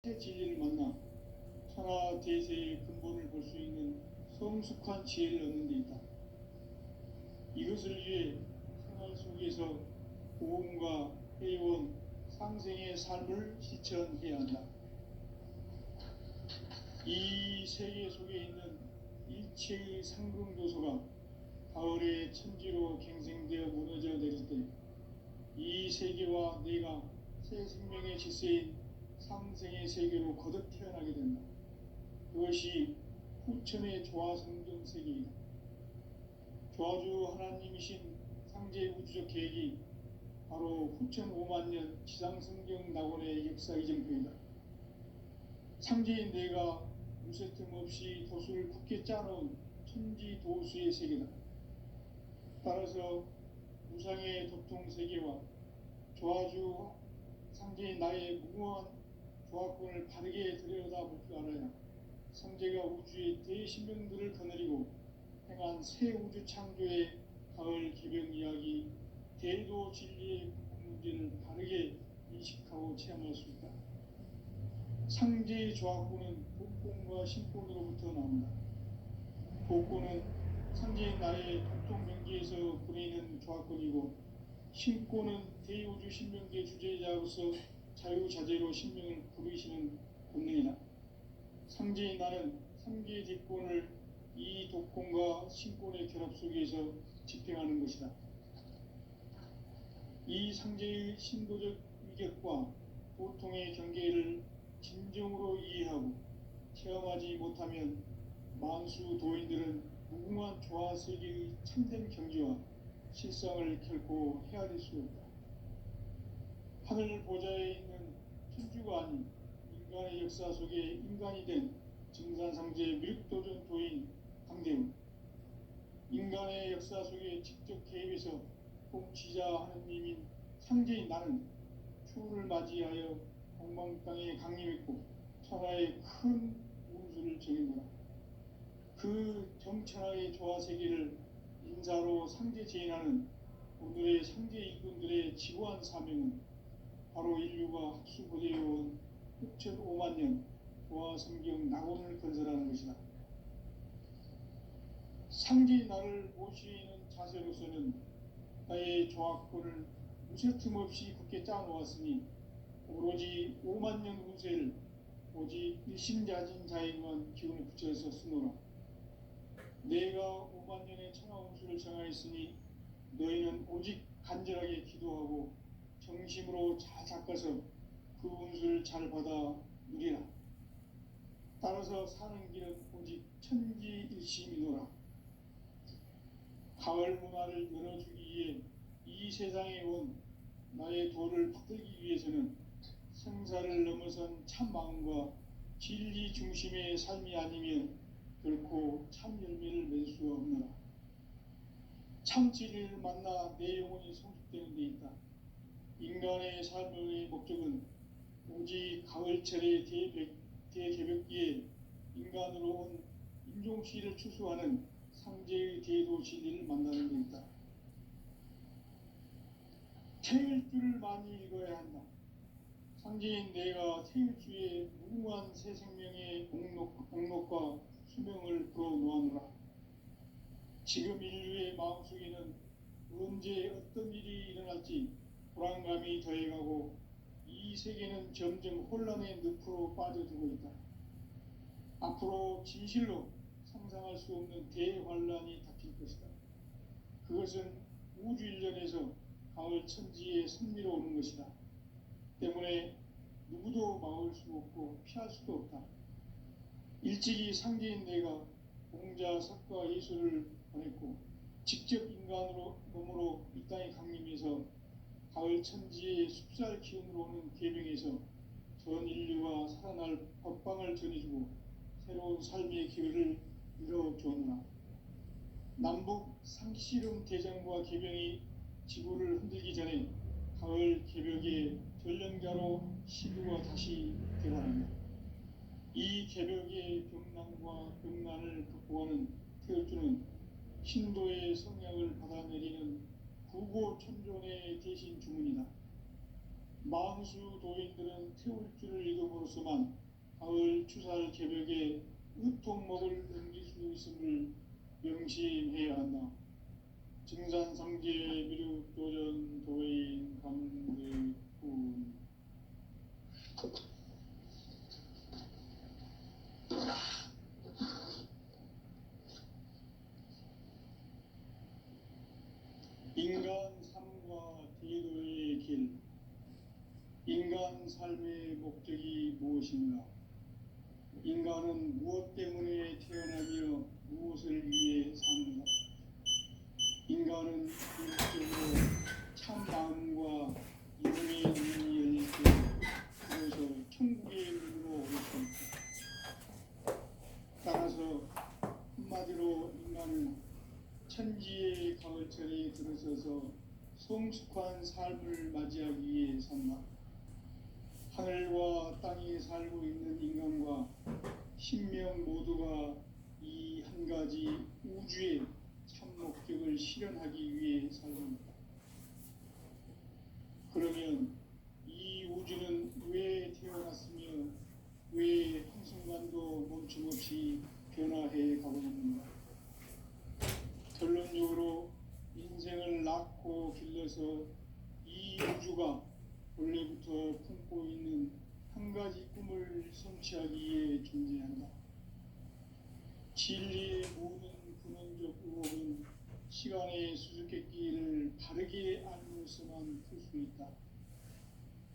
새 진리를 만나 천하 대세의 근본을 볼 수 있는 성숙한 지혜를 얻는 데 있다. 이것을 위해 생활 속에서 보험과 회원, 상생의 삶을 실천해야 한다. 이 세계 속에 있는 일체의 상승도서가 가을의 천지로 갱생되어 무너져 내릴 때 이 세계와 내가 새 생명의 질서인 상생의 세계로 거듭 태어나게 된다. 그것이 후천의 조화성경 세계이다. 조화주 하나님이신 상제 우주적 계획이 바로 후천 5만년 지상성경 낙원의 역사 이정표이다. 상제인 내가 무쇠틈 없이 도수를 굳게 짜놓은 천지 도수의 세계다. 따라서 무상의 도통 세계와 조화주 상제인 나의 무궁한 조화권을 바르게 들여다볼 줄 알아야 상제가 우주의 대신명들을 거느리고 행한 새 우주 창조의 가을 개병 이야기, 대도 진리의 문제를 바르게 인식하고 체험할 수 있다. 상제의 조화권은 복권과 신권으로부터 나온다. 복권은 상제인 나의 독통명기에서 보내는 조화권이고, 신권은 대우주 신명기의 주제자로서 자유자재로 신명을 부르시는 본능이다. 상제인 나는 상계의 뒷권을 이 독권과 신권의 결합 속에서 집행하는 것이다. 이 상제의 신도적 위격과 보통의 경계를 진정으로 이해하고 체험하지 못하면 만수 도인들은 무궁한 조화세계의 참된 경지와 실상을 결코 헤아릴 수 없다. 하늘 보좌에 있는 천주가 아닌 인간의 역사 속에 인간이 된 증산상제 밀도전 도인 강대훈, 인간의 역사 속에 직접 개입해서 통치자 하느님인 상제인 나는 추후를 맞이하여 공망 땅에 강림했고 천하의 큰 운수를 정했노라. 그 정천하의 조화세계를 인사로 상제 제인하는 오늘의 상제 일꾼들의 지구한 사명은 바로 인류가 학수고대해온 6,500년 조화성경 낙원을 건설하는 것이다. 상제인 나를 모시는 자세로서는 나의 조화권을 무쇠틈 없이 굳게 짜놓았으니 오로지 5만년 운세를 오직 일심자진 자에만 기운을 붙여서 쓰노라. 내가 5만년의 천하운수를 정하였으니 너희는 오직 간절하게 기도하고 정심으로 잘 닦아서 그 운수를 잘 받아 누리라. 따라서 사는 길은 오직 천지일심이노라. 가을 문화를 열어주기 위해 이 세상에 온 나의 도를 받들기 위해서는 생사를 넘어선 참 마음과 진리 중심의 삶이 아니면 결코 참 열매를 맺을 수 없노라. 참 진리를 만나 내 영혼이 성숙되는 데 있다. 인간의 삶의 목적은 오직 가을철의 대개벽기에 인간으로 온 인종시를 추수하는 상제의 대도 진리를 만나는 데 있다. 태일주를 많이 읽어야 한다. 상제인 내가 태일주의 무궁한 새 생명의 목록과 수명을 불어놓아노라. 지금 인류의 마음속에는 언제 어떤 일이 일어날지 불안감이 더해가고 이 세계는 점점 혼란의 늪으로 빠져들고 있다. 앞으로 진실로 상상할 수 없는 대환란이 닥칠 것이다. 그것은 우주 일련에서 가을 천지에 선미로 오는 것이다. 때문에 누구도 막을 수 없고 피할 수도 없다. 일찍이 상제인 내가 공자, 석가, 예수를 보냈고 직접 인간으로 몸으로 이 땅에 강림해서 가을 천지의 숲살 기운으로 오는 계명에서 전 인류가 살아날 법방을 전해주고 새로운 삶의 기회를 이뤄주었노라. 남북 상씨름 대장과 계명이 지구를 흔들기 전에 가을 개벽의 전령자로 시구가 다시 되어간다. 이 개벽의 병난과 병난을 극복하는 태엽주는 신도의 성향을 받아내리는 구고 천존의 대신 주문이다. 만수 도인들은 태울 줄을 읽음으로써만 가을 추살 개벽에 으통목을 넘길 수 있음을 명심해야 한다. 증산상제 미륵도전 도인 감대군. 인간 삶과 대도의 길. 인간 삶의 목적이 무엇인가? 인간은 무엇 때문에 태어나며 무엇을 위해 사는가? 인간은 궁극적으로 참 마음과 영의 눈이 열릴 때 비로소 천국의 문으로 올 수 있다. 따라서 한마디로 인간은 천지의 가을철에 들어서서 성숙한 삶을 맞이하기 위해 산다. 하늘과 땅에 살고 있는 인간과 신명 모두가 이 한 가지 우주의 참 목적을 실현하기 위해 살아갑니다. 그러면 이 우주는 왜 태어났으며 왜 한순간도 멈춤없이 변화해 가고 있는가? 결론적으로 인생을 낳고 길러서 이 우주가 원래부터 품고 있는 한 가지 꿈을 성취하기 위해 존재한다. 진리의 모든 근원적 의혹은 시간의 수수께끼를 바르게 알므로서만 풀 수 있다.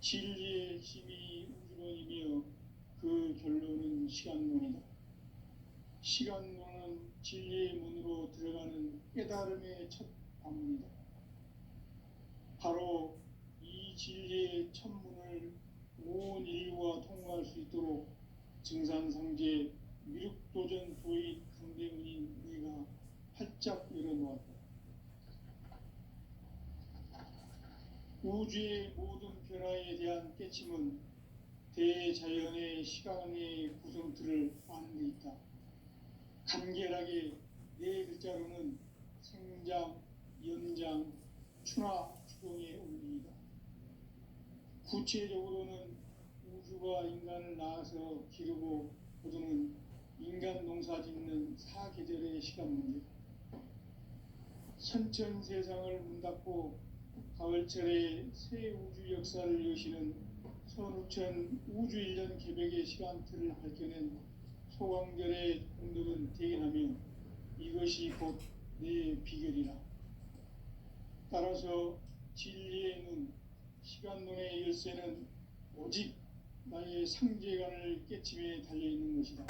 진리의 핵심이 우주론이며 그 결론은 시간론이다. 시간론은 진리의 문으로 들어가는 깨달음의 첫 방문이다. 바로 이 진리의 첫 문을 온 인류가 통과할 수 있도록 증산상제 미륵도전 도인 강대문인 내가 활짝 열어놓았다. 우주의 모든 변화에 대한 깨침은 대자연의 시간의 구성틀을 아는 데 있다. 간결하게 네 글자로는 생장, 연장, 추나 추동의 원리이다. 구체적으로는 우주가 인간을 낳아서 기르고 거두는 인간 농사 짓는 사계절의 시간 문제. 선천 세상을 문 닫고 가을철에 새 우주 역사를 여시는 선우천 우주 1년 개벽의 시간틀을 밝혀낸 소광절의 공덕은 대견하며 이것이 곧 내 비결이라. 따라서 진리의 눈, 시간론의 열쇠는 오직 나의 상제관을 깨침에 달려있는 것이다.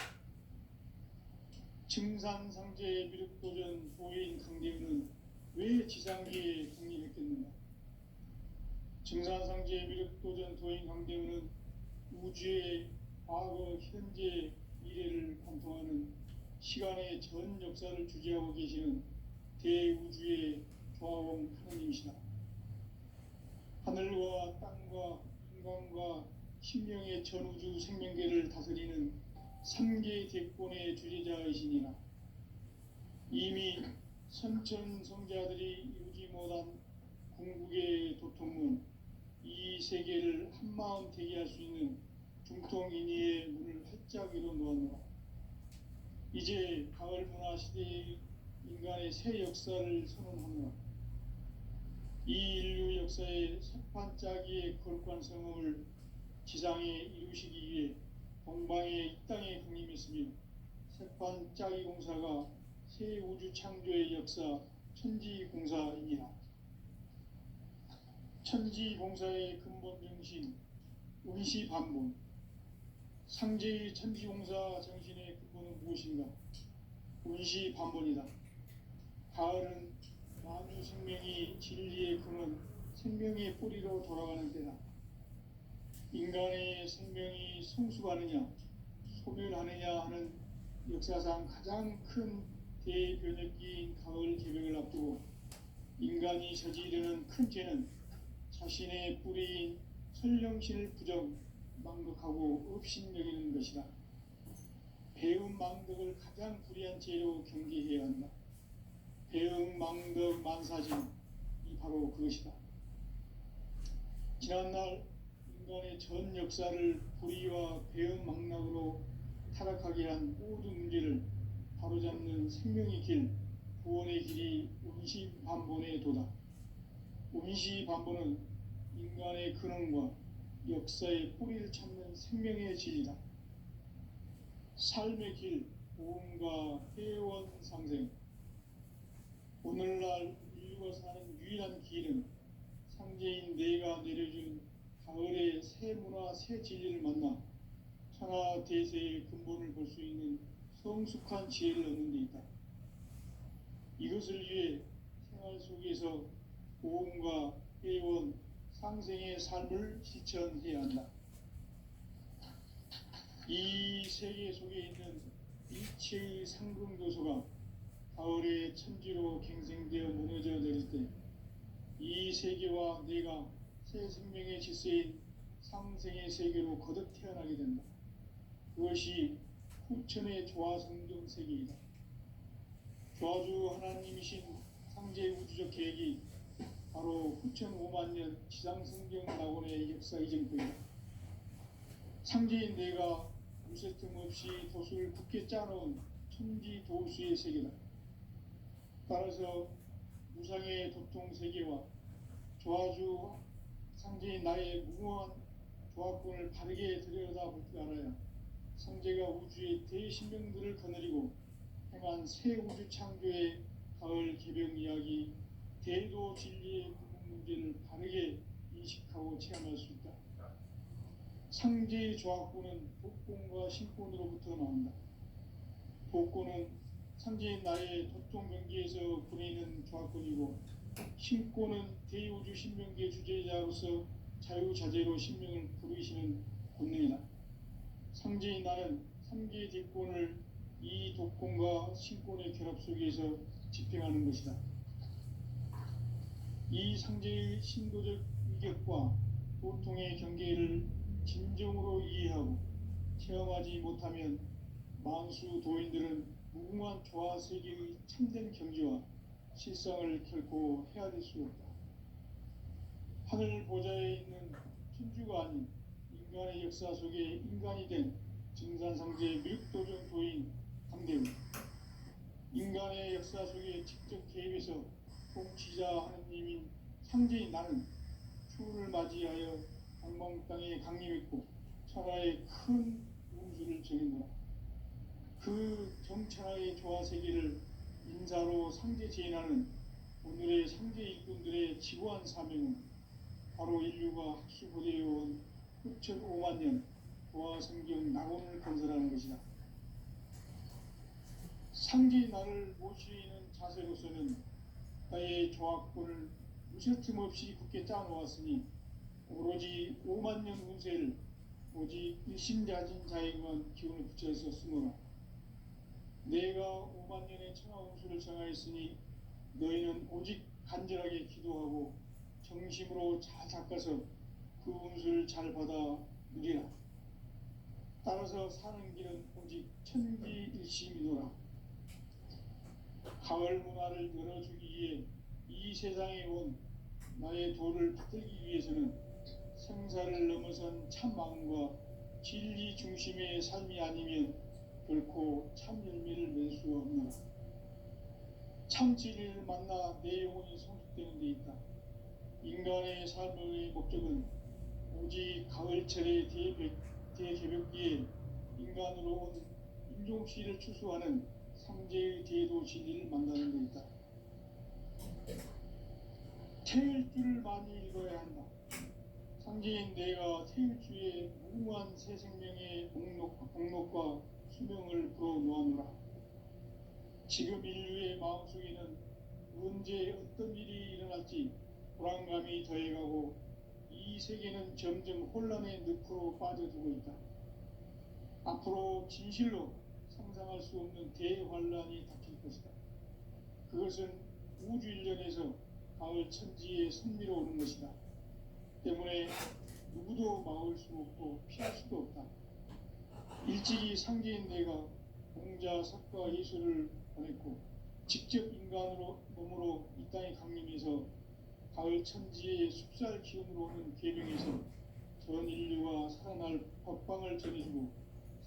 증산상제의 미륵도전 도인 강대우는 왜 지상계에 독립했겠는가? 증산상제의 미륵도전 도인 강대우는 우주의 과거, 현재, 미래를 관통하는 시간의 전 역사를 주재하고 계시는 대우주의 조화원 하느님이시다. 하늘과 땅과 인간과 신명의 전우주 생명계를 다스리는 3개 대권의 주재자이시니라. 이미 선천성자들이 이루지 못한 궁극의 도통문, 이 세계를 한마음 되게 할 수 있는 중통인의의 문을 활짝 열어놓았노라. 이제 가을 문화 시대의 인간의 새 역사를 선언하노라. 이 인류 역사의 석판짜기의 거룩한 성음을 지상에 이루시기 위해 동방의 이 땅에 강림했으며 석판짜기 공사가 새 우주 창조의 역사 천지공사이니라. 천지공사의 근본 정신 운시반본. 상제의 천지공사 정신의 근본은 무엇인가? 운시반본이다. 가을은 만유 생명이 진리의 근원, 생명의 뿌리로 돌아가는 때다. 인간의 생명이 성숙하느냐, 소멸하느냐 하는 역사상 가장 큰 대변혁기인 가을 개벽을 앞두고 인간이 저지르는 큰 죄는 자신의 뿌리인 설령신을 부정, 망덕하고 업신여기는 것이다. 배음 망덕을 가장 불의한 죄로 경계해야 한다. 배음 망덕 만사진, 이 바로 그것이다. 지난날 인간의 전 역사를 불의와 배은망락으로 타락하게 한 모든 문제를 바로잡는 생명의 길, 구원의 길이 운시반본의 도다. 운시반본은 인간의 근원과 역사의 뿌리를 찾는 생명의 진리다. 삶의 길, 보험과 회원 상생. 오늘날 인류가 사는 유일한 길은 상제인 내가 내려준 가을의 새 문화, 새 진리를 만나 천하 대세의 근본을 볼 수 있는 성숙한 지혜를 얻는 데 있다. 이것을 위해 생활 속에서 보험과 회원, 상생의 삶을 실천해야 한다. 이 세계 속에 있는 일체의 상승도서가 가을의 천지로 갱생되어 무너져 내릴 때 이 세계와 내가 새 생명의 질서인 상생의 세계로 거듭 태어나게 된다. 그것이 후천의 조화성경 세계이다. 조화주 하나님이신 상제 우주적 계획이 바로 후천 5만 년 지상성경 낙원의 역사 이전부이다. 상제인 내가 무쇠 틈 없이 도수를 굳게 짜놓은 천지 도수의 세계다. 따라서 무상의 도통 세계와 조화주 상제인 나의 무모한 조합권을 바르게 들여다볼 줄 알아야 상제가 우주의 대신명들을 거느리고 행한 새 우주 창조의 가을 개병 이야기, 대도 진리의 구분 문제를 바르게 인식하고 체험할 수 있다. 상제의 조합권은 복권과 신권으로부터 나온다. 복권은 상제인 나의 도통 경계에서 부리는 조합권이고, 신권은 대우주 신명기의 주제자로서 자유자재로 신명을 부르시는 권능이다. 상제인 나는 3개의 뒷권을 이 독권과 신권의 결합 속에서 집행하는 것이다. 이 상제의 신도적 위격과 보통의 경계를 진정으로 이해하고 체험하지 못하면 만수 도인들은 무궁한 조화 세계의 참된 경지와 실상을 결코 헤아릴 수 없다. 하늘 보좌에 있는 천주가 아닌 인간의 역사 속에 인간이 된 증산상제 밀도전 도인 강대우, 인간의 역사 속에 직접 개입해서 통치자 하느님인 상제인 나는 추운을 맞이하여 방방 땅에 강림했고 천하의 큰 운수를 정했노라. 그 정천하의 조화세계를 인사로 상제 제인하는 오늘의 상제 일꾼들의 지구한 사명은 바로 인류가 학수고대해온 후천 5만 년 조화성경 낙원을 건설하는 것이다. 상제의 나를 모시는 자세로서는 나의 조합권을 무쇠틈 없이 굳게 짜놓았으니 오로지 5만 년 운세를 오직 일심자진 자에게만 기운을 붙여서 쓰노라. 내가 5만 년의 천하 운수를 정하였으니 너희는 오직 간절하게 기도하고 정심으로 잘 닦아서 그 운수를 잘 받아 누리라. 따라서 사는 길은 오직 천지일심이노라. 가을 문화를 열어주기 위해 이 세상에 온 나의 도를 붙들기 위해서는 생사를 넘어선 참 마음과 진리 중심의 삶이 아니면 결코 참 열매를 맺을 수 없노라. 참 진리를 만나 내 영혼이 성숙되는 데 있다. 인간의 삶의 목적은 오직 가을철의 대개벽기에 인간으로 온 인종시를 추수하는 상제의 대도 진리를 만나는 데 있다. 태일주를 많이 읽어야 한다. 상제인 내가 태일주의 무궁한 새 생명의 목록과 수명을 불어놓아노라. 지금 인류의 마음속에는 언제 어떤 일이 일어날지 불안감이 더해가고 이 세계는 점점 혼란의 늪으로 빠져들고 있다. 앞으로 진실로 상상할 수 없는 대환란이 닥칠 것이다. 그것은 우주 일련에서 가을 천지의 선미로 오는 것이다. 때문에 누구도 막을 수 없고 피할 수도 없다. 일찍이 상제인 내가 공자, 석가, 예수를 보냈고 직접 인간으로 몸으로 이 땅에 강림해서 가을 천지의 숲살 기운으로 오는 계명에서 전 인류가 살아날 법방을 전해주고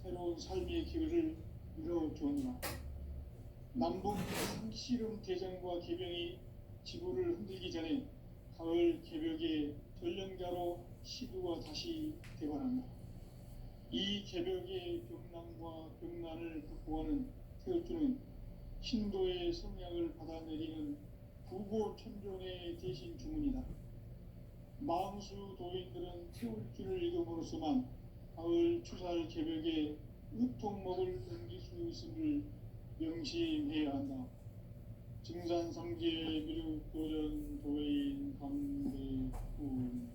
새로운 삶의 기회를 열어주었노라. 남북 상씨름 대전과 개병이 지구를 흔들기 전에 가을 개벽의 전령자로 시두가 다시 대관한다. 이 개벽의 병난과 병난을 극복하는 태극주는 신도의 성량을 받아내리는 부고천종의 대신 주문이다. 망수 도인들은 태울주를 읽음으로써만 가을 추살 개벽의 의통목을 넘길 수 있음을 명심해야 한다. 증산상제 미륵도전 도인 강대훈.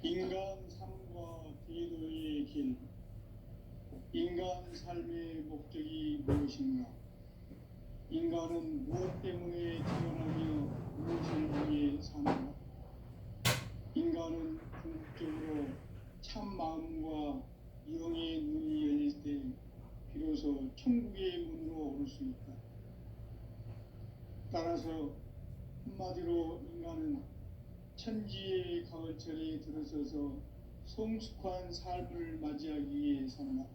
인간 삶과 대도의 길. 인간 삶의 목적이 무엇인가? 인간은 무엇 때문에 태어나며 무엇을 위해 사는가? 인간은 궁극적으로 참 마음과 영의 눈이 열릴 때 비로소 천국의 문으로 오를 수 있다. 따라서 한마디로 인간은 천지의 가을철에 들어서서 성숙한 삶을 맞이하기 위해 산다.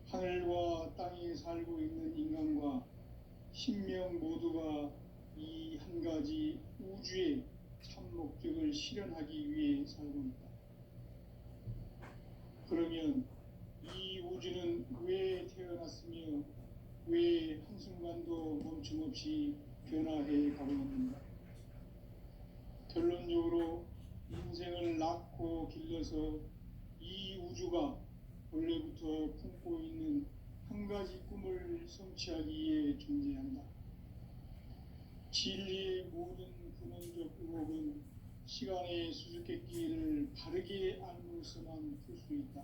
하늘과 땅에 살고 있는 인간과 신명 모두가 이 한 가지 우주의 참 목적을 실현하기 위해 살고 있다. 그러면 이 우주는 왜 태어났으며 왜 한순간도 멈춤없이 변화해 가고 있는가? 결론적으로 인생을 낳고 길러서 이 우주가 원래부터 품고 있는 한 가지 꿈을 성취하기 위해 존재한다. 진리의 모든 근원적 의혹은 시간의 수수께끼를 바르게 알므로서만 풀 수 있다.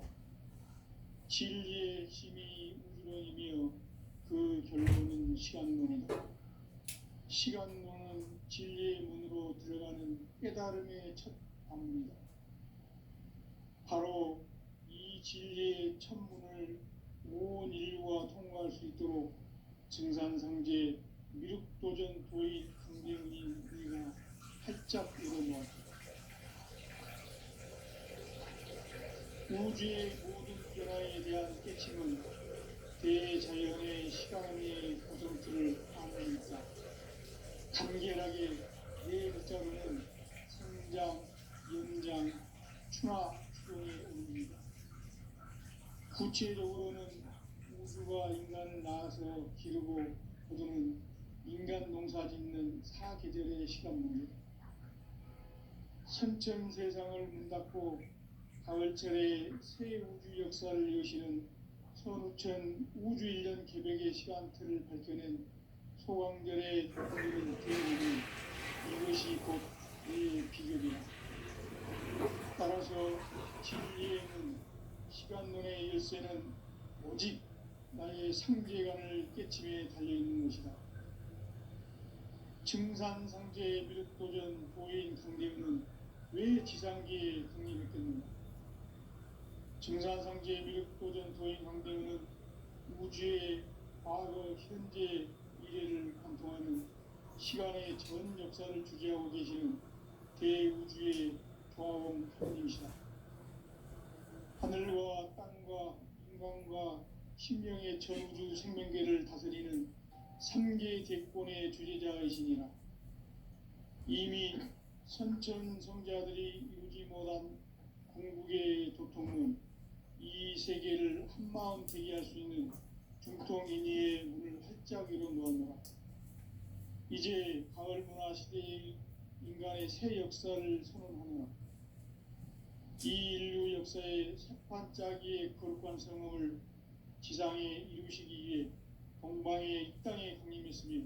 진리의 핵심이 우주론이며 그 결론은 시간론이다. 시간론은 진리의 문으로 들어가는 깨달음의 첫 방문이다. 바로 이 진리의 첫 문을 온 인류가 통과할 수 있도록 증산상제 미륵도전 도인 강대훈이 우리가 활짝 열어놓았다. 우주의 모든 변화에 대한 깨침은 대자연의 시간의 고정틀을 안에 있다. 간결하게 네 글자로는 성장, 연장, 추나 추동의 의미입니다. 구체적으로는 우주가 인간을 낳아서 기르고 거두는 인간 농사 짓는 사계절의 시간 문제. 선천 세상을 문 닫고 가을철에 새 우주 역사를 여시는 선우천 우주 1년 개벽의 시간틀을 밝혀낸 소강절의 흔드는 대우는 이것이 곧 내 비결이다. 따라서 진리에는 시간론의 열쇠는 오직 나의 상제관을 깨침에 달려있는 것이다. 증산상제 미륵도전 도인 강대훈은 왜 지상계에 강림했겠는가? 증산상제 미륵도전 도인 강대훈은 우주의 과거, 현재, 미래를 관통하는 시간의 전 역사를 주재하고 계시는 대우주의 조화원 하느님이시다. 하늘과 땅과 인간과 신명의 전우주 생명계를 다스리는 3개 대권의 주제자이시니라. 이미 선천성자들이 이루지 못한 궁극의 도통은 이 세계를 한마음 되게 할 수 있는 중통인의의 문을 활짝 열어놓았노라. 이제 가을 문화 시대의 인간의 새 역사를 선언하노라. 이 인류 역사의 새판짜기의 거룩한 성공을 지상에 이루시기 위해 동방의 이 땅에 강림했으며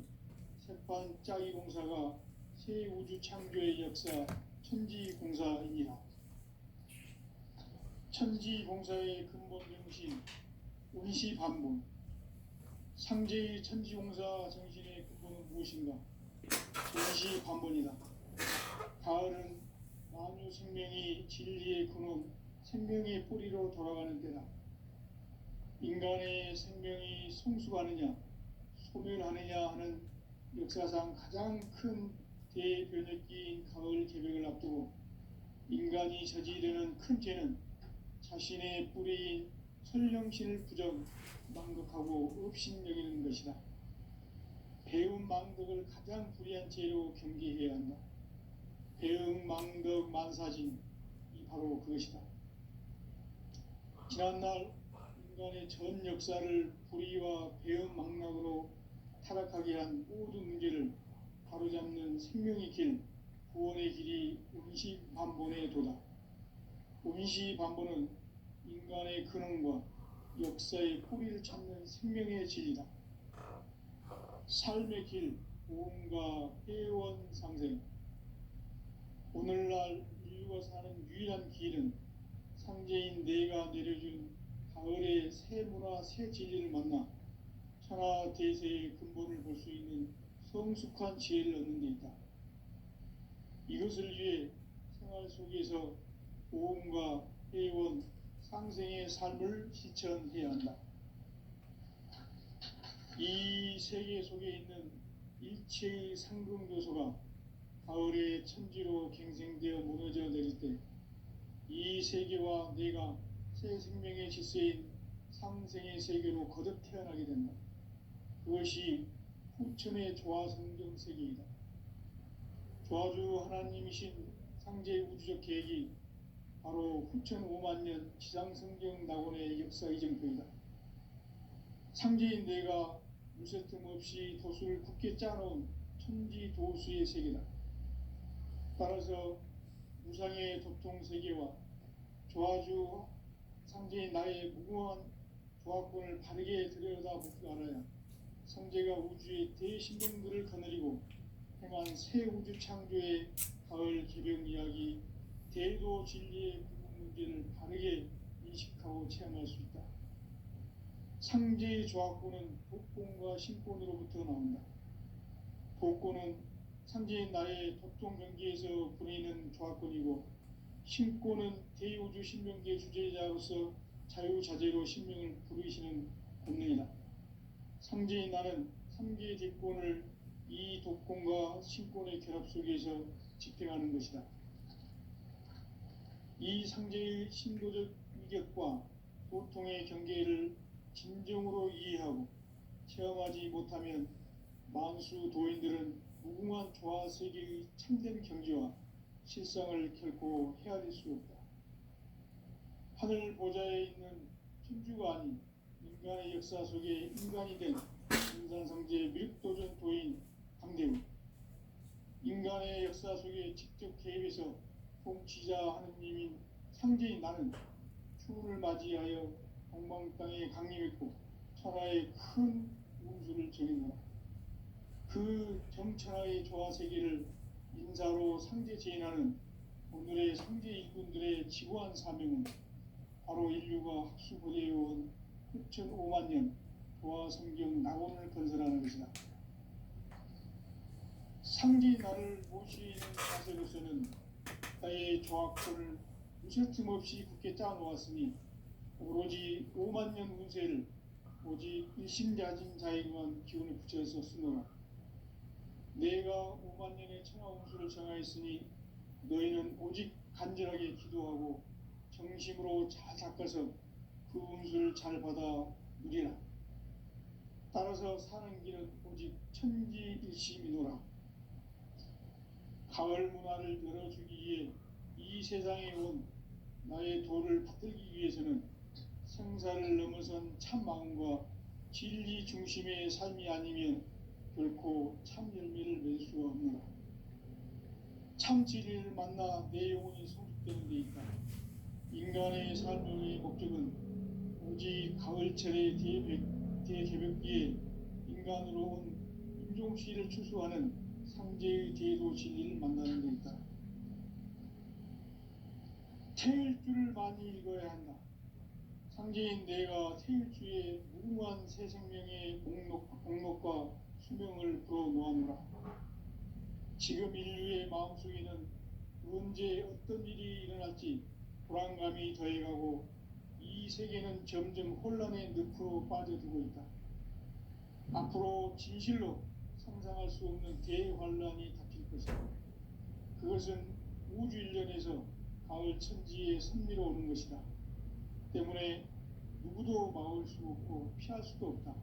새판짜기 공사가 새 우주 창조의 역사 천지공사이니라. 천지공사의 근본 정신 운시반본. 상제의 천지공사 정신의 근본은 무엇인가? 운시반본이다. 가을은 만유 생명이 진리의 근원, 생명의 뿌리로 돌아가는 때다. 인간의 생명이 성숙하느냐 소멸하느냐 하는 역사상 가장 큰 대변혁기인 가을 개벽을 앞두고 인간이 저지르는 큰 죄는 자신의 뿌리인 설령신을 부정 망극하고 업신여기는 것이다. 배움 망덕을 가장 불의한 죄로 경계해야 한다. 배움 망덕 만사진 이 바로 그것이다. 지난날 인간의 전 역사를 불의와 배움 망락으로 타락하게 한 모든 문제를 바로잡는 생명의 길, 구원의 길이 운시반본의 도다. 운시반본은 인간의 근원과 역사의 뿌리를 찾는 생명의 진리다. 삶의 길, 보험과 회원 상생. 오늘날 인류가 사는 유일한 길은 상제인 내가 내려준 가을의 새 문화, 새 진리를 만나 천하 대세의 근본을 볼 수 있는 성숙한 지혜를 얻는 데 있다. 이것을 위해 생활 속에서 보험과 회원, 상생의 삶을 실천해야 한다. 이 세계 속에 있는 일체의 상승교소가 가을의 천지로 갱생되어 무너져 내릴 때 이 세계와 내가 새 생명의 질서인 상생의 세계로 거듭 태어나게 된다. 그것이 후천의 조화성경 세계이다. 조화주 하나님이신 상제 우주적 계획이 바로 후천 5만 년 지상성경 낙원의 역사 이정표이다. 상제인 내가 무쇠 틈 없이 도수를 굳게 짜놓은 천지 도수의 세계다. 따라서 무상의 도통 세계와 조화주 상제인 나의 무궁한 조화권을 바르게 들여다보고 알아야 성제가 우주의 대신명들을 거느리고 행한 새 우주 창조의 가을 개벽 이야기, 대도 진리의 구분 문제를 바르게 인식하고 체험할 수 있다. 상제의 조화권은 복권과 신권으로부터 나온다. 복권은 상제인 나의 도통 경계에서 부리는 조화권이고, 신권은 대우주 신명계 주제자로서 자유자재로 신명을 부르시는 권능이다. 상제인 나는 3개의 대권을 이 독권과 신권의 결합 속에서 집행하는 것이다. 이 상제의 신도적 위격과 도통의 경계를 진정으로 이해하고 체험하지 못하면 만수 도인들은 무궁한 조화 세계의 참된 경지와 실상을 결코 헤아릴 수 없다. 하늘 보좌에 있는 천주가 아닌 인간의 역사 속에 인간이 된 인산상제 미륵도전 도인 강대우, 인간의 역사 속에 직접 개입해서 통치자 하느님인 상제인 나는 추운을 맞이하여 동방 땅에 강림했고 천하의 큰 운수를 전했노라. 그 정천하의 조화 세계를 인사로 상제 제인하는 오늘의 상제 일꾼들의 지구한 사명은 바로 인류가 학수고대해온 6,5만 년 조화 성경 낙원을 건설하는 것이다. 상제의 나를 모시는 자세로서는 나의 조화권을 무쇠 틈 없이 굳게 짜놓았으니 오로지 5만 년 운세를 오직 일심자진 자에게만 기운을 붙여서 쓰노라. 내가 5만 년의 천하 운수를 정하였으니 너희는 오직 간절하게 기도하고 정심으로 잘 닦아서 그 운수를 잘 받아 누리라. 따라서 사는 길은 오직 천지일심이노라. 가을 문화를 열어주기 위해 이 세상에 온 나의 도를 받들기 위해서는 생사를 넘어선 참 마음과 진리 중심의 삶이 아니면 결코 참 열매를 맺을 수 없노라. 참 진리를 만나 내 영혼이 성숙되는 데 있다. 인간의 삶의 목적은 오직 가을철의 대개벽기에 인간으로 온 인종시를 추수하는 상제의 대도 진리를 만나는 데 있다. 태일주를 많이 읽어야 한다. 상제인 내가 태일주의 무궁한 새 생명의 목록과 수명을 불어놓아노라. 지금 인류의 마음속에는 언제 어떤 일이 일어날지 불안감이 더해가고 이 세계는 점점 혼란의 늪으로 빠져들고 있다. 앞으로 진실로 상상할 수 없는 대환란이 닥칠 것이다. 그것은 우주 일련에서 가을 천지의 섭리로 오는 것이다. 때문에 누구도 막을 수 없고 피할 수도 없다.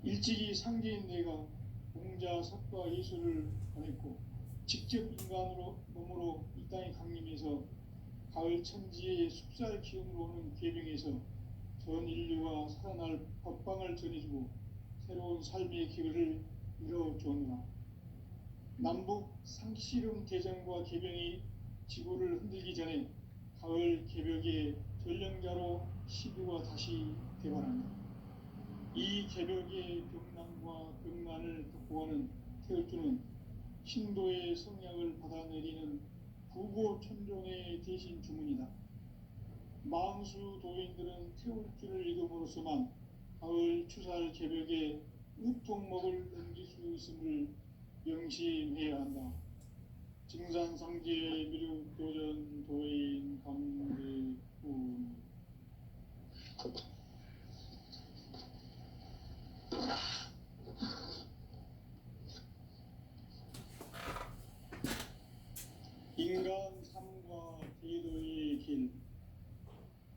일찍이 상제인 내가 공자, 석과 예술을 보냈고 직접 인간으로 몸으로 이 땅에 강림해서 가을 천지의 숲살 기운으로 오는 계명에서 전 인류가 살아날 법방을 전해주고 새로운 삶의 기회를 이뤄주었노라. 남북 상씨름 대전과 개병이 지구를 흔들기 전에 가을 개벽의 전령자로 시부가 다시 대발한다. 이 개벽의 병난과 병난을 극복하는 태울주는 신도의 성약을 받아내리는 부고천종의 대신 주문이다. 망수 도인들은 태울주를 읽음으로써만 가을 추살 개벽의 우통목을 넘길 수 있음을 명심해야 한다. 증산상제 미륵도전 도인 감대군. 인간 삶과 제도의 길.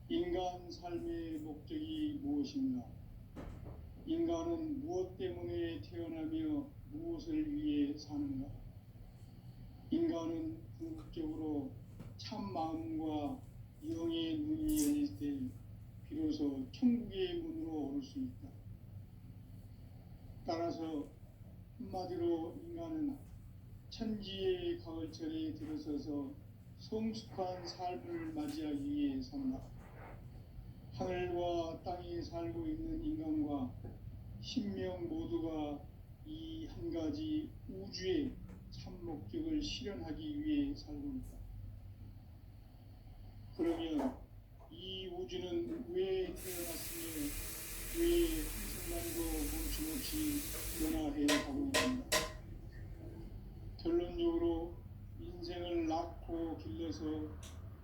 인간 삶의 목적이 무엇인가? 인간은 무엇 때문에 태어나며 무엇을 위해 사는가? 인간은 궁극적으로 참 마음과 영의 눈이 열릴 때 비로소 천국의 문으로 오를 수 있다. 따라서 한마디로 인간은 천지의 가을철에 들어서서 성숙한 삶을 맞이하기 위해 산다. 하늘과 땅에 살고 있는 인간과 신명 모두가 이 한 가지 우주의 참 목적을 실현하기 위해 살고 있다. 그러면 이 우주는 왜 태어났으며 왜 한순간도 멈춤없이 변화해 가고 있는가? 결론적으로 인생을 낳고 길러서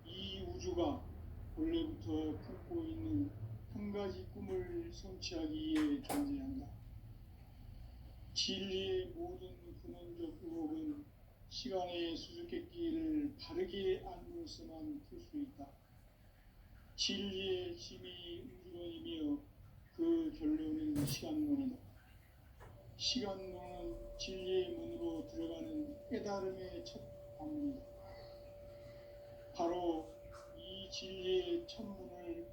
이 우주가 원래부터 품고 있는 한 가지 꿈을 성취하기 위해 존재한다. 진리의 모든 근원적 의혹은 시간의 수수께끼를 바르게 알므로서만 풀 수 있다. 진리의 힘이 우주론이며 그 결론은 시간론이다. 시간론은 진리의 문으로 들어가는 깨달음의 첫 방문이다. 바로 이 진리의 첫 문을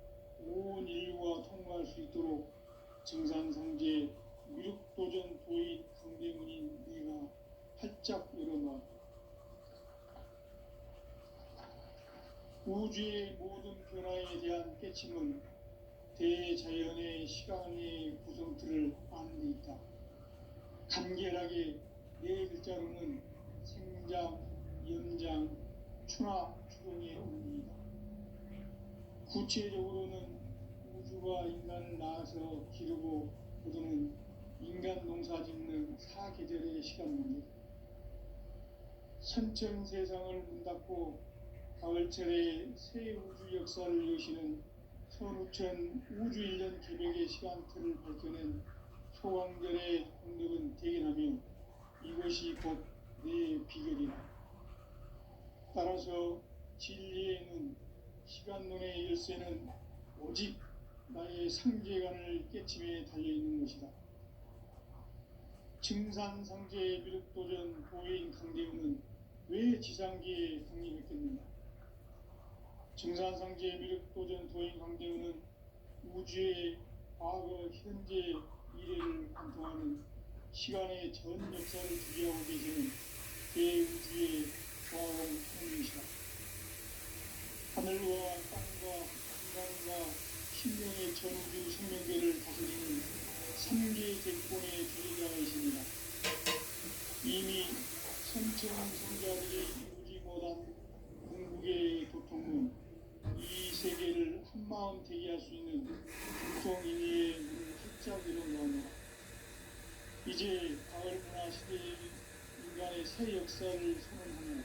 온 인류가 통과할 수 있도록 증산상제 미륵도전 도인 강대문인 네가 활짝 열어놔. 우주의 모든 변화에 대한 깨침은 대자연의 시간의 구성틀을 아는 데 있다. 간결하게 네 글자로는 생장, 연장, 추나 추동의 의미이다. 구체적으로는 우주가 인간을 낳아서 기르고 거두는 인간 농사 짓는 사계절의 시간 문제. 선천 세상을 문 닫고 가을철에 새 우주 역사를 여시는 선우천 우주 일년 개벽의 시간틀을 밝혀낸 소강절의 공덕은 대견하며 이것이 곧 내 비결이다. 따라서 진리의 눈, 시간론의 열쇠는 오직 나의 상제관을 깨침에 달려있는 것이다. 증산상제 미륵도전 도인 강대우는 왜 지상계에 강림했겠는가? 증산상제 미륵도전 도인 강대우는 우주의 과거, 현재, 미래를 관통하는 시간의 전 역사를 주재하고 계시는 대우주의 과거를 하는 것이다. 하늘과 땅과 인간과 신명의 전우주 생명계를 다스리는 3개 대권의 주제자이십니다. 이미 선천성자들이 이루지 못한 궁극의 도통은 이 세계를 한마음 되게 할 수 있는 국통인의의 문을 활짝 열어놓았노라. 이제 가을 문화 시대의 인간의 새 역사를 선언하며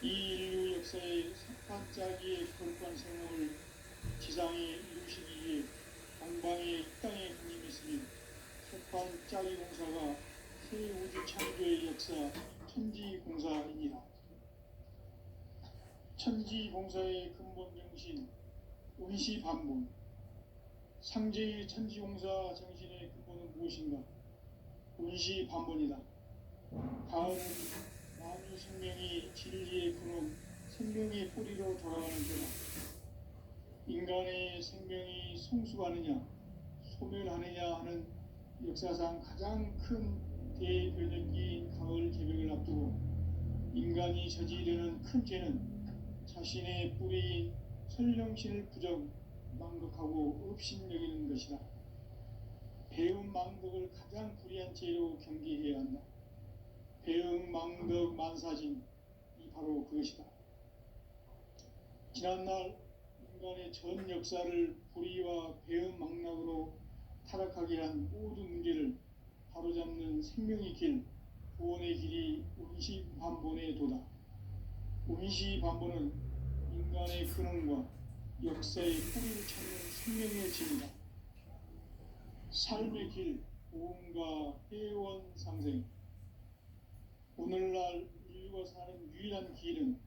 이 인류 역사의 삽판짜기의 거룩한 생명을 지상에 이루시기 위해 동방의 이 땅에 강림했으며 석판 짜기 공사가 새 우주 창조의 역사 천지공사이니라. 천지공사의 근본 정신 운시반본. 상제의 천지공사 정신의 근본은 무엇인가? 운시반본이다. 가을은 만유 생명이 진리의 근원, 생명의 뿌리로 돌아가는 때다. 인간의 생명이 성숙하느냐, 소멸하느냐 하는 역사상 가장 큰 대변혁기인 가을 개벽을 앞두고 인간이 저지르는 큰 죄는 자신의 뿌리인 설령신을 망각하고 업신여기는 것이다. 배음 망덕을 가장 불의한 죄로 경계해야 한다. 배음 망덕 만사진이 바로 그것이다. 지난날 인간의 전 역사를 불의와 배음 망락으로 타락하게 한 모든 문제를 바로잡는 생명의 길, 구원의 길이 운시반본의 도다. 운시반본은 인간의 근원과 역사의 뿌리를 찾는 생명의 길이다. 삶의 길, 보험과 회원 상생. 오늘날 인류가 사는 유일한 길은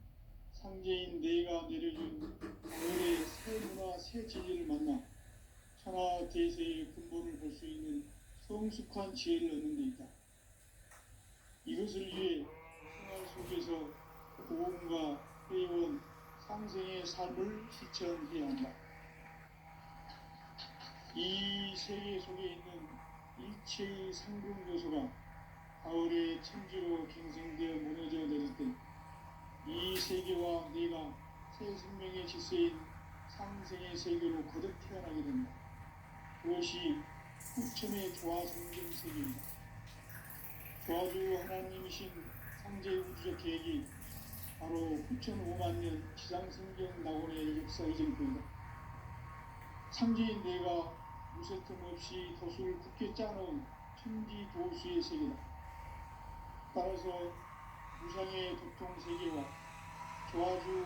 상제인 내가 내려준 가을의 새 문화 새 진리를 만나 천하 대세의 근본을 볼 수 있는 성숙한 지혜를 얻는 데 있다. 이것을 위해 생활 속에서 보험과 회원, 상생의 삶을 실천해야 한다. 이 세계 속에 있는 일체의 상공 요소가 가을의 천지로 갱생되어 무너져 내릴 때 이 세계와 내가 새 생명의 질서인 상생의 세계로 거듭 태어나게 된다. 그것이 후천의 조화성경 세계입니다. 조화주 하나님이신 상제 우주적 계획이 바로 후천 5만 년 지상성경 낙원의 역사 이전부이다. 상제인 내가 무쇠틈 없이 도수를 굳게 짜놓은 천지 도수의 세계다. 따라서 무상의 도통 세계와 조화주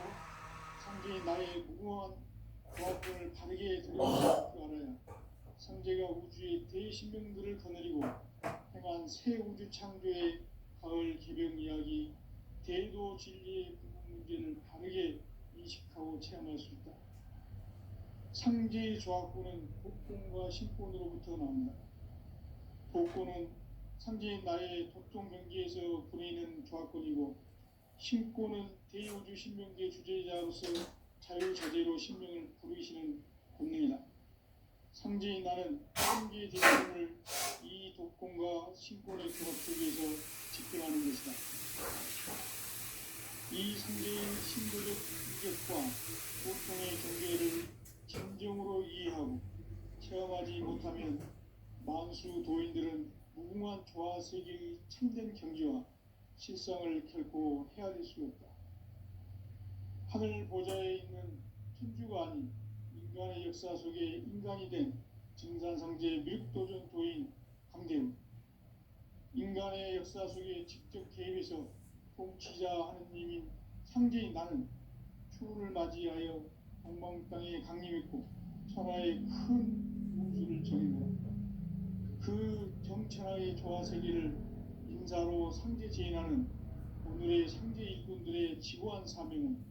상제인 나의 무궁한 조합권을 바르게 들여다볼 줄 알아야 상제가 우주의 대신명들을 거느리고 행한 새 우주 창조의 가을 개벽 이야기, 대도 진리의 부분 문제를 바르게 인식하고 체험할 수 있다. 상제의 조합권은 복권과 신권으로부터 나온다. 복권은 상제인 나의 도통 경계에서 보내는 조합권이고, 신권은 대우주 신명계 주제자로서 자유자재로 신명을 부르시는 본능이다. 상제인 나는 현재 대신을 이 독권과 신권의 결합 속에서 집행하는 것이다. 이 상제인 신도적 인격과 보통의 경계를 진정으로 이해하고 체험하지 못하면 만수 도인들은 무궁한 조화 세계의 참된 경지와 실상을 결코 헤아릴 수 없다. 하늘 보좌에 있는 천주가 아닌 인간의 역사 속에 인간이 된 증산상제 밀도전 도인 강대우, 인간의 역사 속에 직접 개입해서 통치자 하느님인 상제인 나는 추운을 맞이하여 동방 땅에 강림했고 천하의 큰 우주를 정의하고 그 정천하의 조화 세계를 인사로 상제 제인하는 오늘의 상제 일꾼들의 지고한 사명은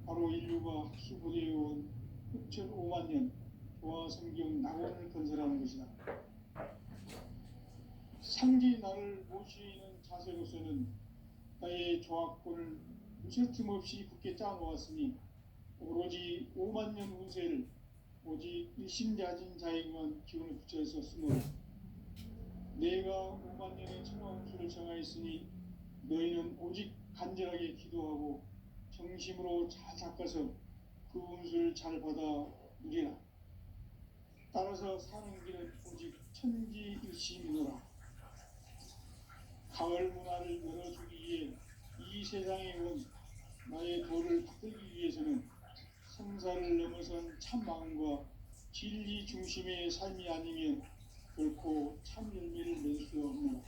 바로 인류가 학수고대해온 흑천 5만 년 조화 성경 낙원을 건설하는 것이다. 상제 나를 모시는 자세로서는 나의 조합권을 무쇠틈 없이 굳게 짜놓았으니 오로지 5만 년 운세를 오직 일심자진 자에게만 기운을 붙여서 쓰노라. 내가 5만 년의 천하 운수를 정하였으니 너희는 오직 간절하게 기도하고 정심으로 잘 닦아서 그 운수를 잘 받아 누리라. 따라서 사는 길은 오직 천지일심이노라. 가을 문화를 열어주기 위해 이 세상에 온 나의 도를 받들기 위해서는 성사를 넘어선 참 마음과 진리 중심의 삶이 아니면 결코 참 열매를 낼 수 없노라.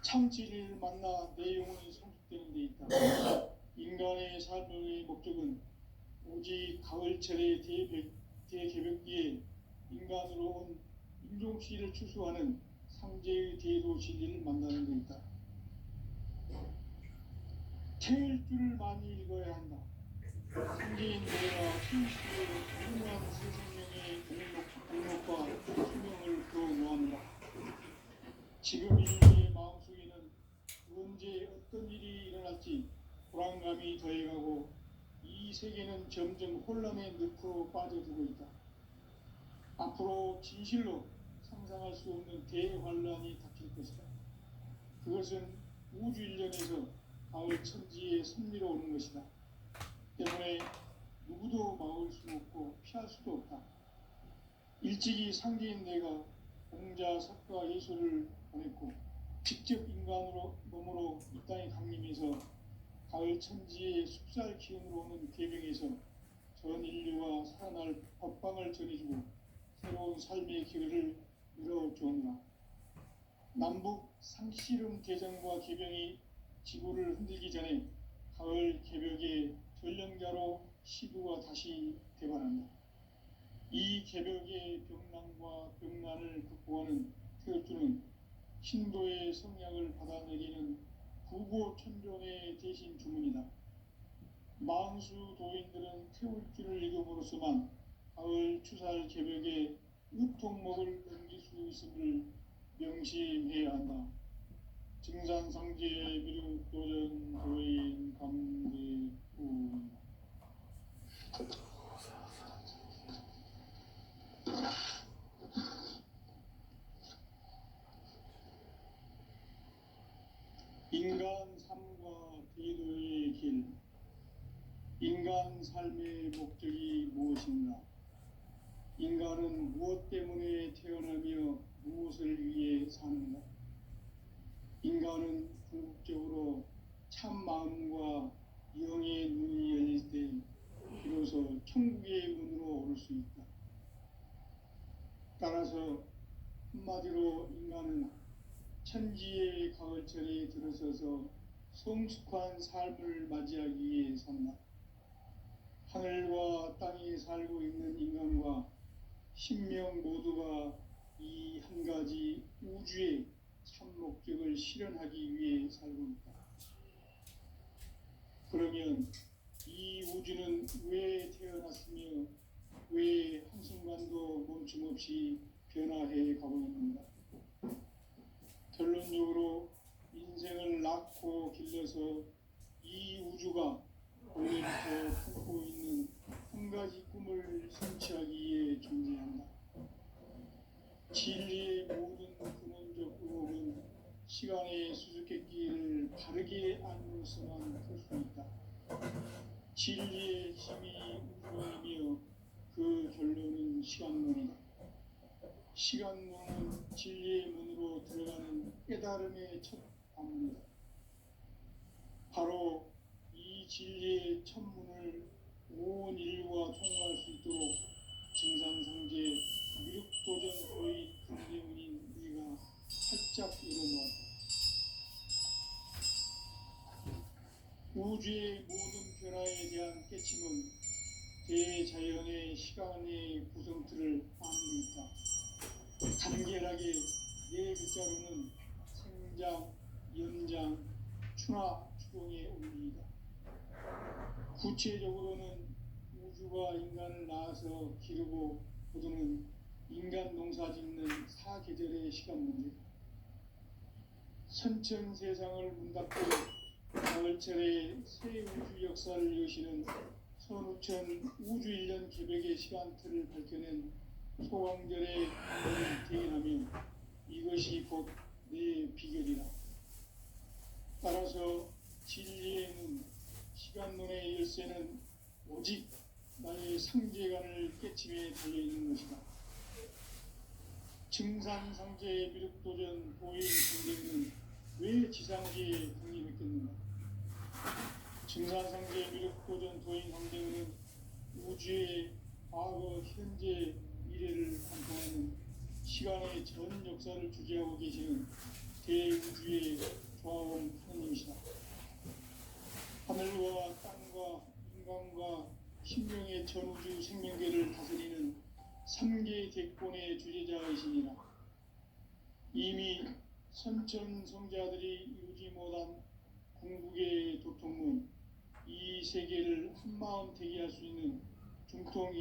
참 진리를 만나 내 영혼이 성숙되는 데 있다. 인간의 삶의 목적은 오직 가을철의 대개벽기에 인간으로 온 인종씨를 추수하는 상제의 대도 진리를 만나는 것이다. 태일 줄을 많이 읽어야 한다. 상제인 내가 수시의 무궁한 새 생명의 공목과 수명을 끌어모았다. 지금 인류의 마음속에는 언제 어떤 일이 일어날지 불안감이 더해가고 이 세계는 점점 혼란의 늪으로 빠져들고 있다. 앞으로 진실로 상상할 수 없는 대환란이 닥칠 것이다. 그것은 우주 일련에서 가을 천지의 섭리로 오는 것이다. 때문에 누구도 막을 수 없고 피할 수도 없다. 일찍이 상제인 내가 공자, 석가, 예수를 보냈고 직접 인간으로 몸으로 이 땅에 강림해서 가을 천지의 숲살 기운으로 오는 계명에서 전 인류가 살아날 법방을 전해주고 새로운 삶의 기회를 이뤄주었노라. 남북 상씨름 대전과 계병이 지구를 흔들기 전에 가을 개벽의 전령자로 시부가 다시 대반한다. 이 개벽의 병난과 병난을 극복하는 태극주는 신도의 성약을 받아내리는 구고천존의 대신 주문이다. 만수 도인들은 태울주를 읽음으로써만 가을 추살 개벽의 의통목을 넘길 수 있음을 명심해야 한다. 증산상제 미륵 도전 도인 감대부. 인간 삶과 대도의 길. 인간 삶의 목적이 무엇인가? 인간은 무엇 때문에 태어나며 무엇을 위해 사는가? 인간은 궁극적으로 참 마음과 영의 눈이 열릴 때 비로소 천국의 문으로 오를 수 있다. 따라서 한마디로 인간은 천지의 가을철에 들어서서 성숙한 삶을 맞이하기 위해 산다. 하늘과 땅에 살고 있는 인간과 신명 모두가 이 한 가지 우주의 참 목적을 실현하기 위해 살고 있다. 그러면 이 우주는 왜 태어났으며 왜 한순간도 멈춤없이 변화해 가고 있는가? 결론적으로 인생을 낳고 길러서 이 우주가 오늘부터 품고 있는 한 가지 꿈을 성취하기 위해 존재한다. 진리의 모든 근원적 의혹은 시간의 수수께끼를 바르게 알므로서만 풀 수 있다. 진리의 힘이 우주이며 그 결론은 시간론이다. 시간론은 진리의 문으로 들어가는 깨달음의 첫 방문이다. 바로 이 진리의 첫 문을 온 인류가 통과할 수 있도록 증산상제 미륵도전 도의 강대문인 우리가 활짝 열어놓았다. 우주의 모든 변화에 대한 깨침은 대자연의 시간의 구성틀을 아는 데 있다. 간결하게 네 글자로는 생장, 연장, 추나 추동의 원리이다. 구체적으로는 우주가 인간을 낳아서 기르고 거두는 인간 농사 짓는 사계절의 시간 문제다. 선천 세상을 문닫고 가을철의 새 우주 역사를 여시는 선우천 우주일년 개벽의 시간틀을 밝혀낸 소왕절의 인연을 대인하며 이것이 곧 내 비결이다. 따라서 진리의 눈, 시간론의 열쇠는 오직 나의 상제관을 깨침에 달려있는 것이다. 증산상제 미륵도전 도인 경쟁은 왜 지상계에 강림했겠는가? 증산상제 미륵도전 도인 경쟁은 우주의 과거, 현재, 미래를 관통하는 시간의 전 역사를 주재하고 계시는 대우주의 조화원 하나님이시다. 하늘과 땅과 인간과 신명의 전우주 생명계를 다스리는 3계 대권의 주제자이시니라. 이미 선천성자들이 이루지 못한 궁극의 도통문 이 세계를 한마음 되게 할 수 있는 중통